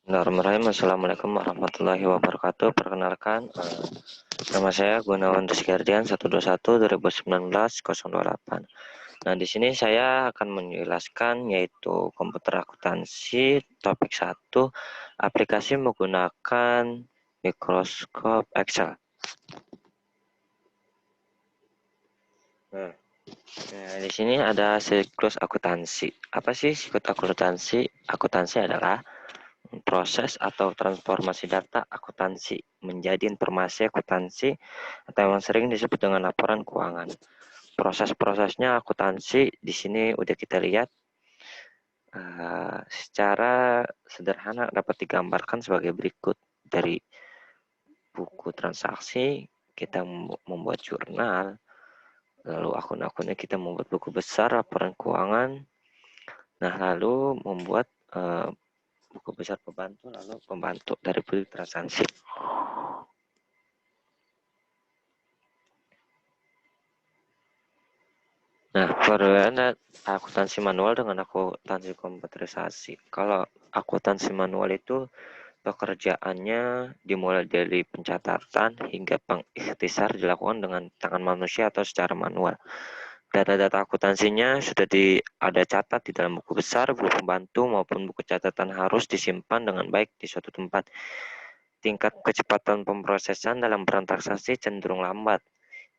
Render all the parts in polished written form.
Bismillahirrahmanirrahim. Assalamualaikum warahmatullahi wabarakatuh. Perkenalkan, nama saya Gunawan Rizky Ardian 121 2019 028. Nah, di sini saya akan menjelaskan yaitu komputer akuntansi topik 1, aplikasi menggunakan Microsoft Excel. Nah, di sini ada siklus akuntansi. Apa sih siklus akuntansi? Akuntansi adalah proses atau transformasi data akuntansi menjadi informasi akuntansi atau yang sering disebut dengan laporan keuangan. Proses-prosesnya akuntansi di sini udah kita lihat secara sederhana dapat digambarkan sebagai berikut. Dari buku transaksi kita membuat jurnal, lalu akun-akunnya kita membuat buku besar laporan keuangan. Nah, lalu membuat buku besar pembantu, lalu pembantu dari buku transaksi. Nah, perbedaan akuntansi manual dengan akuntansi komputerisasi. Kalau akuntansi manual itu pekerjaannya dimulai dari pencatatan hingga pengikhtisar dilakukan dengan tangan manusia atau secara manual. Data-data akuntansinya sudah ada catat di dalam buku besar, buku pembantu maupun buku catatan harus disimpan dengan baik di suatu tempat. Tingkat kecepatan pemrosesan dalam transaksi cenderung lambat.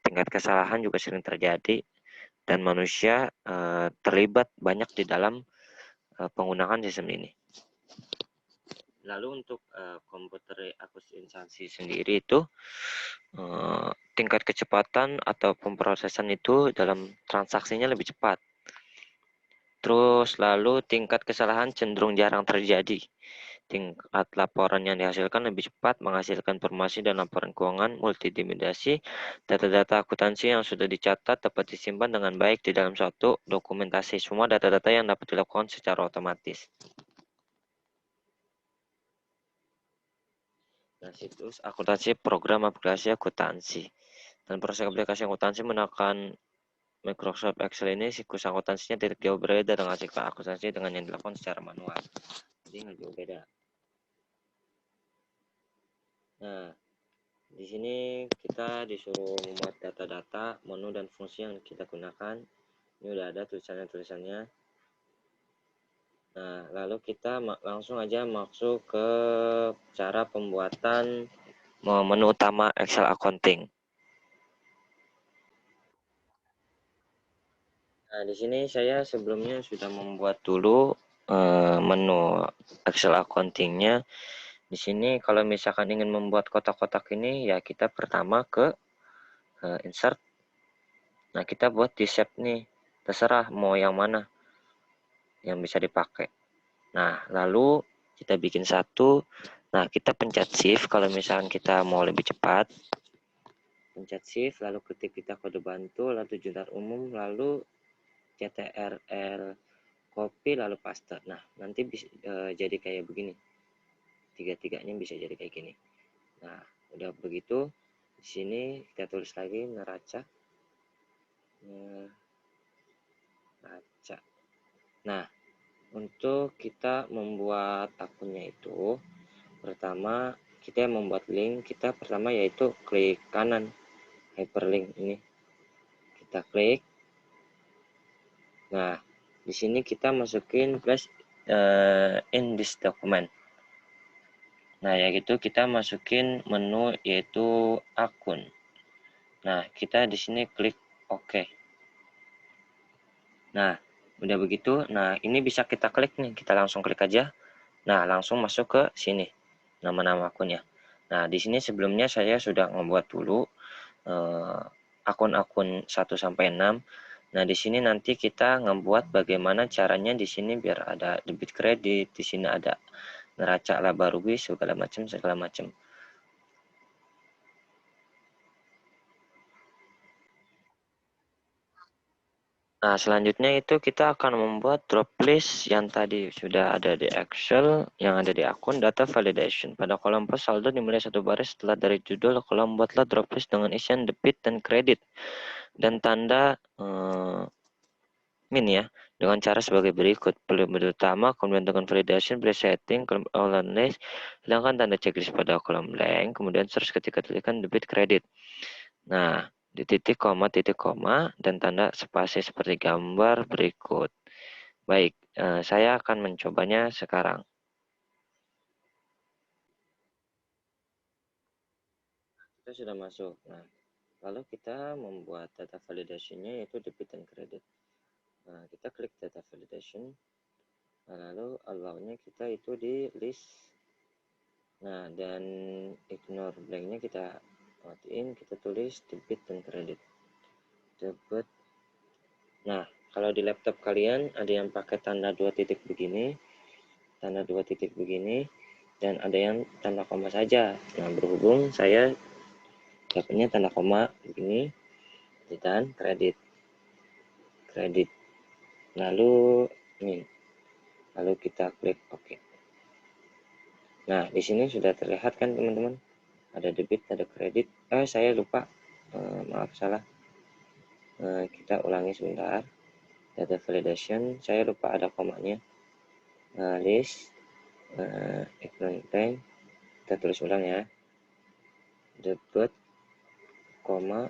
Tingkat kesalahan juga sering terjadi dan manusia terlibat banyak di dalam penggunaan sistem ini. Lalu untuk komputer akuntansi sendiri itu tingkat kecepatan atau pemrosesan itu dalam transaksinya lebih cepat. Terus lalu tingkat kesalahan cenderung jarang terjadi. Tingkat laporan yang dihasilkan lebih cepat, menghasilkan informasi dan laporan keuangan multidimensi. Data-data akuntansi yang sudah dicatat dapat disimpan dengan baik di dalam suatu dokumentasi. Semua data-data yang dapat dilakukan secara otomatis. Nah, situs akuntansi program aplikasi akuntansi. Dan proses aplikasi akuntansi menggunakan Microsoft Excel ini siklus akuntansinya tidak jauh berbeda dengan siklus akuntansi dengan yang dilakukan secara manual. Jadi nggak jauh beda. Nah, di sini kita disuruh membuat data-data, menu dan fungsi yang kita gunakan. Ini udah ada tulisannya. Nah, lalu kita langsung aja masuk ke cara pembuatan menu utama Excel Accounting. Nah, di sini saya sebelumnya sudah membuat dulu menu Excel Accounting-nya. Di sini kalau misalkan ingin membuat kotak-kotak ini, ya kita pertama ke insert. Nah, kita buat di shape nih, terserah mau yang mana yang bisa dipakai. Nah, lalu kita bikin satu. Nah, kita pencet shift kalau misalkan kita mau lebih cepat. Pencet shift, lalu ketik kita kode bantu, lalu jurnal umum, lalu CTRL copy, lalu paste. Nah, nanti bisa jadi kayak begini. Tiga-tiganya bisa jadi kayak gini. Nah, udah begitu, di sini kita tulis lagi neraca. Nah, untuk kita membuat akunnya itu, pertama kita membuat link, kita pertama yaitu klik kanan hyperlink ini. Kita klik. Nah, di sini kita masukin place in this document. Nah, ya gitu kita masukin menu yaitu akun. Nah, kita di sini klik OK. Nah, udah begitu. Nah, ini bisa kita klik nih, kita langsung klik aja. Nah, langsung masuk ke sini nama-nama akunnya. Nah, di sini sebelumnya saya sudah membuat dulu akun-akun 1 sampai 6. Nah, di sini nanti kita ngebuat bagaimana caranya di sini biar ada debit kredit, di sini ada neraca laba rugi segala macam. Nah, selanjutnya itu kita akan membuat drop list yang tadi sudah ada di Excel, yang ada di akun data validation. Pada kolom pos saldo dimulai satu baris setelah dari judul kolom buatlah drop list dengan isian debit dan kredit dan tanda min ya. dengan cara sebagai berikut. Kolom utama, kemudian dengan validation, presetting, kolom online list, hilangkan tanda checklist pada kolom blank, kemudian search ketika tuliskan debit kredit. Nah, di titik koma, dan tanda spasi seperti gambar berikut. Baik, saya akan mencobanya sekarang. Kita sudah masuk. Nah, lalu kita membuat data validation-nya yaitu debit dan kredit. Nah, kita klik data validation. Nah, lalu allow-nya kita itu di list. Nah, dan ignore blank-nya kita matiin, kita tulis debit dan kredit. Debit. Nah, kalau di laptop kalian ada yang pakai tanda 2 titik begini, tanda 2 titik begini, dan ada yang tanda koma saja. Nah, berhubung saya dapatnya tanda koma begini, dan kredit. Lalu ini. Lalu kita klik OK. Nah, di sini sudah terlihat kan teman-teman? Ada debit, ada kredit. Saya lupa. Maaf, salah. Kita ulangi sebentar. Data validation, saya lupa ada komanya. List, ignorant blank. Kita tulis ulang ya. Debit, koma,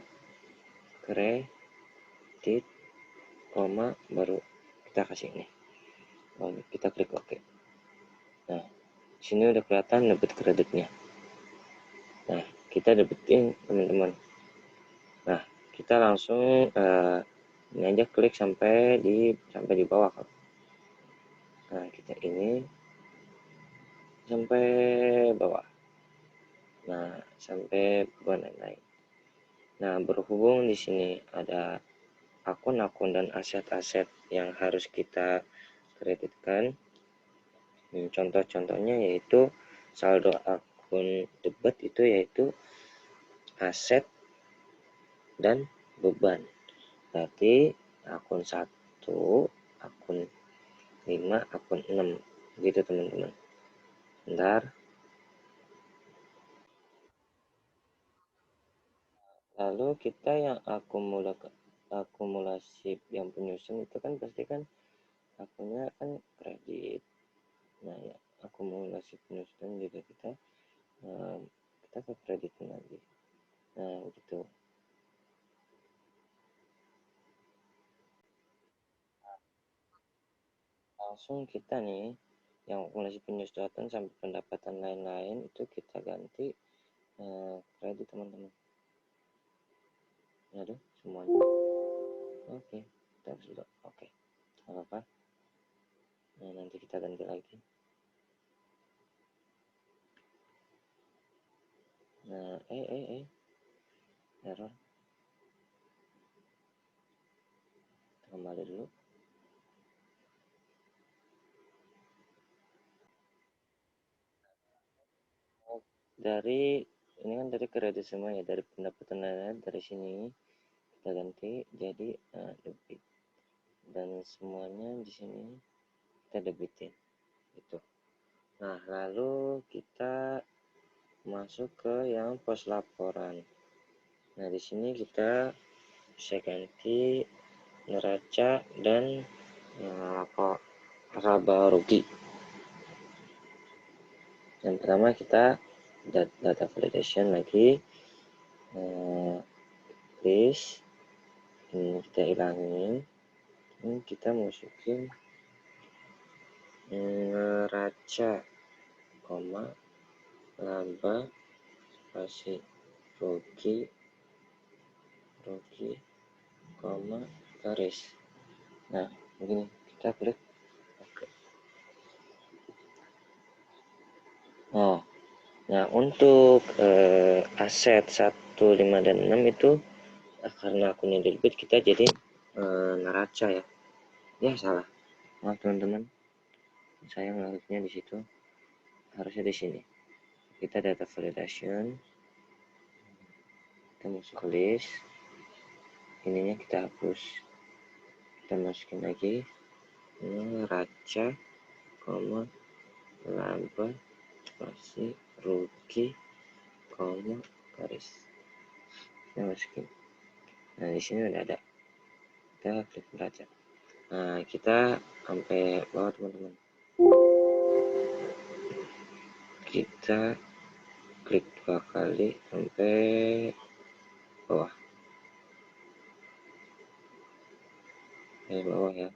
kredit, koma, baru kita kasih ini. Lalu kita klik OK. Nah, di sini udah kelihatan debit kreditnya. Nah, kita debitin teman-teman. Nah, kita langsung ini aja klik sampai di bawah. Nah, kita ini sampai bawah. Nah, sampai bawah naik. Nah, berhubung di sini ada akun-akun dan aset-aset yang harus kita kreditkan. Contoh-contohnya yaitu saldo akun debit itu yaitu aset dan beban. Berarti akun 1, akun 5, akun 6. Gitu teman-teman. Bentar. Lalu kita yang akumulasi yang penyusun itu kan pasti kan akunnya kan kredit. Nah ya, akumulasi penyusunan juga kita ke kreditin lagi. Nah gitu. Langsung kita nih yang akumulasi penyusunan sampai pendapatan lain-lain itu kita ganti kredit teman-teman. Aduh, semuanya. Oke, kita sudah oke. Apa-apa. Nah, nanti kita ganti lagi. Nah, error. Kembali dulu. Dari ini kan dari kredit semua ya, dari pendapatan lain dari sini kita ganti jadi debit, dan semuanya di sini kita debitin itu. Nah, lalu kita masuk ke yang pos laporan. Nah, di sini kita bisa ganti neraca dan laba rugi. Yang pertama kita data validation lagi, list ini kita hilangin, ini kita masukin neraca, koma, laba, spasi, rugi, koma, garis. Nah, begini kita klik OK. Nah, untuk aset 1, 5, dan 6 itu karena akunnya debit kita jadi neraca ya. Ya salah. Maaf teman-teman. Saya ngeliknya di situ. Harusnya di sini. Kita data validation. Kita masuk ke list. Ininya kita hapus. Kita masukin lagi neraca, koma, laba, spasi, rugi, koma, garis. Kita masukin. Nah, di sini udah ada. Kita klik neraca. Nah, kita sampai bawah teman-teman. Kita klik 2 kali sampai bawah. Bawah ya.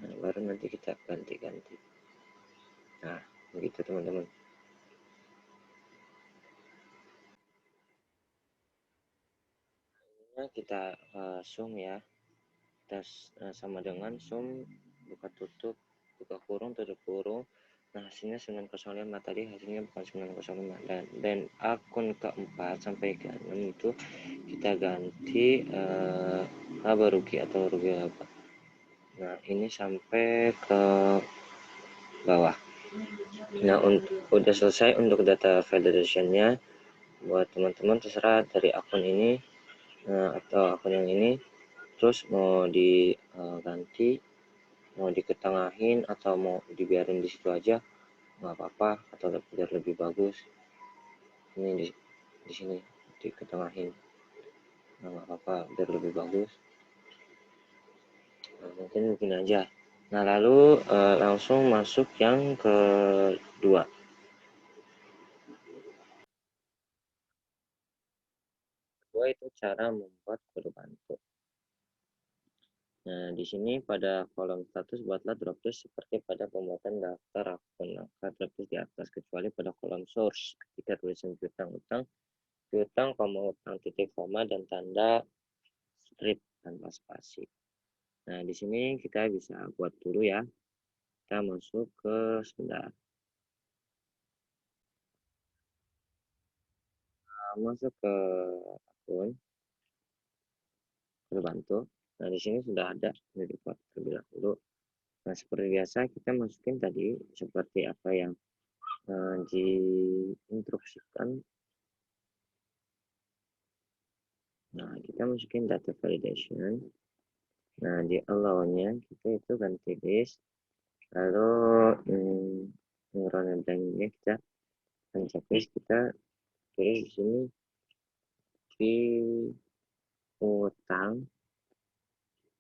Nah, baru nanti kita ganti-ganti. Nah, begitu teman-teman. Nah, kita zoom ya. Kita sama dengan zoom, buka tutup, buka kurung, tutup kurung. Nah, hasilnya 905 tadi, hasilnya bukan 905. Dan akun keempat sampai ke 6 itu kita ganti laba rugi atau rugi laba. Nah, ini sampai ke bawah. Nah, udah selesai untuk data validation-nya. Buat teman-teman terserah dari akun ini atau akun yang ini, terus mau diganti, mau diketengahin atau mau dibiarin di situ aja nggak apa-apa, atau biar lebih bagus ini di sini diketengahin. Nah, nggak apa-apa biar lebih bagus. Nah, mungkin begini aja. Nah, lalu langsung masuk yang kedua. Kedua itu cara membuat kode bantu. Nah, di sini pada kolom status buatlah dropdown seperti pada pembuatan daftar akun. Maka dropdown di atas, kecuali pada kolom source ketika tulisan piutang, koma, utang, titik, koma, dan tanda strip tanpa spasi. Nah, di sini kita bisa buat dulu ya. Kita masuk ke sebentar. Masuk ke akun, terbantu. Nah, di sini sudah ada dibuat terlebih dahulu. Nah, seperti biasa kita masukin tadi seperti apa yang diinstruksikan. Nah, kita masukin data validation. Nah, di allow-nya kita itu ganti list. Lalu neural blank-nya kita pencet list, kita tulis di sini utang,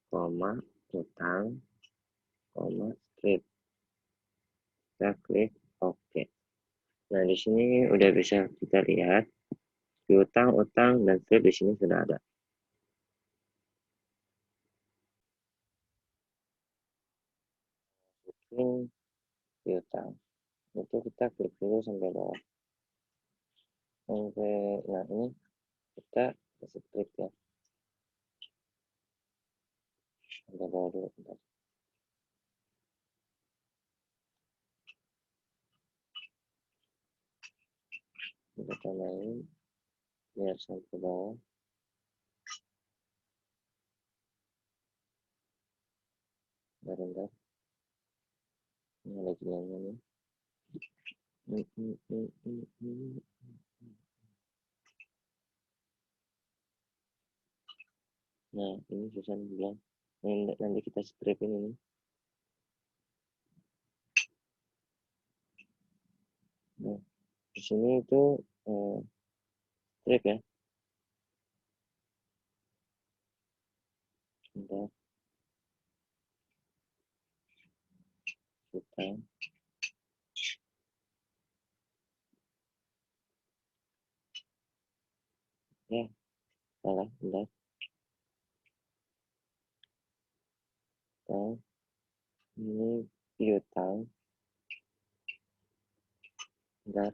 koma, utang, koma, strip. Kita klik OK. Nah, di sini udah bisa kita lihat piutang, utang, dan strip di sini sudah ada. Ini piutang. Itu kita klik dulu sampai bawah. Nah, ini kita kasih klik ya. Sampai bawah dulu. Bentar. Kita tambahin biar sampai bawah. Bentar. Ini lagi nanya nih. Nah, ini Susan bilang nanti kita stripin ini. Nah, di sini itu strip ya. Bentar. Utang. Ya, salah. Bentar. Utang. Ini piutang. Bentar.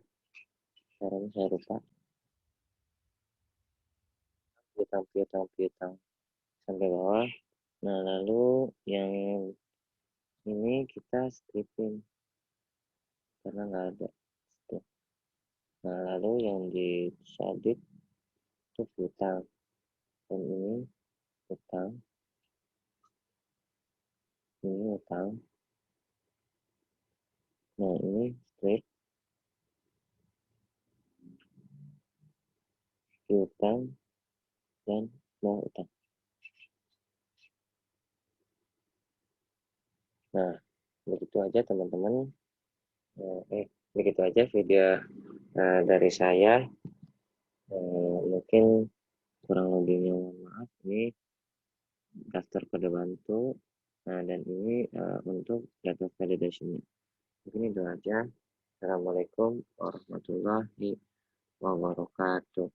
Sekarang saya lupa. Piutang. Sampai bawah. Nah, lalu yang ini kita stripin karena nggak ada. Nah, lalu yang di solid itu piutang. Dan ini utang. Ini utang. Nah, ini strip, piutang, dan mau utang. Nah, begitu aja teman-teman. Begitu aja video dari saya. Mungkin kurang lebihnya mohon maaf. Ini daftar kode bantu Nah, dan ini untuk data validation-nya. Mungkin itu aja. Assalamualaikum warahmatullahi wabarakatuh.